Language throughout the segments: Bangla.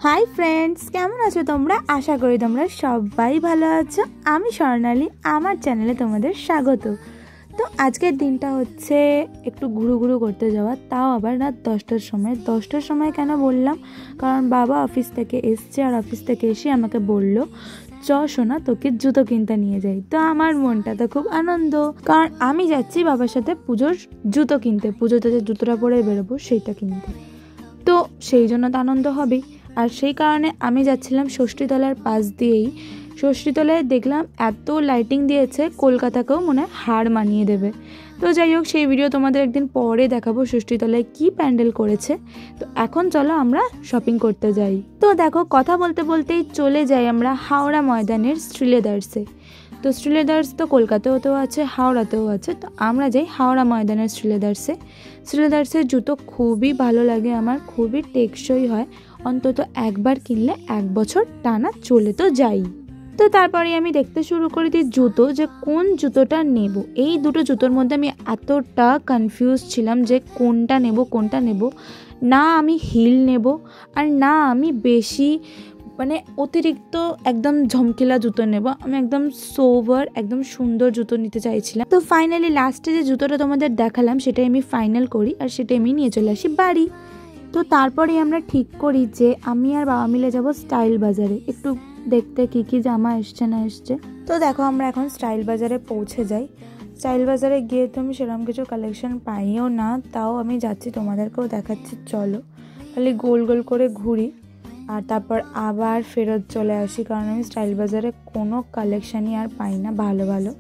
हाई फ्रेंड्स केमन आछो तोमरा आशा करी तोमरा सबाई भालो आछो। आमी स्वर्णाली आमार चैनेले तोमादेर स्वागत। तो आजकेर दिनटा होच्छे एकटू घुरु घुरु करते जावा, ताओ आबार रात 10टार समय। 10टार समय केन बोललाम कारण बाबा अफिस थेके एसेछे और अफिस थेके एसे आमाके बोललो च सोना तोके जुतो किनते निये जाई। तो आमार मनटा तो खूब आनंद कारण आमी जाच्छि बाबार साथे पुजोर जुतो किनते, पुजोते जे जुतोटा परे बेरोबो सेटा किनते। तो सेई जोन्नो तो आनंद हबेई। और সেই কারণে আমি যাচ্ছিলাম ষষ্ঠীতলার পাশ দিয়েই। ষষ্ঠীতলায় দেখলাম এত লাইটিং দিয়েছে কলকাতাকেও মনে হয় হার মানিয়ে দেবে। তো যাই হোক সেই ভিডিও তোমাদের একদিন পরে দেখাবো ষষ্ঠীতলায় কি প্যান্ডেল করেছে। তো এখন চলো আমরা শপিং করতে যাই। তো দেখো কথা বলতে বলতেই চলে যাই আমরা হাওড়া ময়দানের শ্রীলেদার্সে। তো শ্রীলেদার্স তো কলকাতাতেও আছে, হাওড়াতেও আছে। তো আমরা যাই হাওড়া ময়দানের শ্রীলেদার্সে। শ্রীলেদার্সের জুতো খুবই ভালো লাগে আমার, খুবই টেকসই হয়, অন্তত একবার কিনলে 1 বছর টানা চলে তো যাই। তো তারপরে আমি দেখতে শুরু করে দিই জুতো, যে কোন জুতোটা নেব। এই দুটো জুতোর মধ্যে আমি এতটা কনফিউজ ছিলাম যে কোনটা নেব। না আমি হিল নেব আর না আমি বেশি মানে অতিরিক্ত একদম ঝমকিলা জুতো নেব। আমি একদম সোবার একদম সুন্দর জুতো নিতে চাইছিলাম। তো ফাইনালি লাস্টে যে জুতোটা তোমাদের দেখালাম সেটাই আমি ফাইনাল করি আর সেটাই আমি নিয়ে চলে আসি বাড়ি। তো তারপরে আমরা ঠিক করি যে আমি আর বাবা মিলে যাব স্টাইল বাজারে একটু দেখতে কি জামা এসছে না এসছে। তো দেখো আমরা এখন স্টাইল বাজারে পৌঁছে যাই। স্টাইল বাজারে গিয়ে তো আমি সেরকম কিছু কালেকশন পাইও না, তাও আমি যাচ্ছি তোমাদেরকেও দেখাচ্ছি। চলো খালি গোল গোল করে ঘুরি আর তারপর আবার ফেরত চলে আসি, কারণ আমি স্টাইল বাজারে কোনো কালেকশানই আর পাই না ভালো।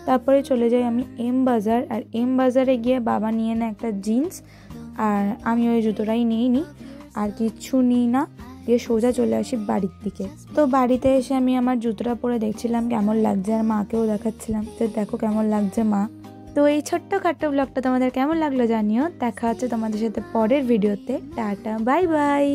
তারপরে চলে যাই আমি এম বাজার, আর এম বাজারে গিয়ে বাবা নিয়ে নেয় একটা জিন্স আর আমি ওই জুতোটাই নিই আর কিচ্ছু নিই না, দিয়ে সোজা চলে আসি বাড়ির দিকে। তো বাড়িতে এসে আমি আমার জুতোটা পরে দেখছিলাম কেমন লাগছে আর মাকেও দেখাচ্ছিলাম যে দেখো কেমন লাগছে মা। তো এই ছোট্টখাট্টো ব্লগটা তোমাদের কেমন লাগলো জানিও। দেখা হচ্ছে তোমাদের সাথে পরের ভিডিওতে। Tata bye bye.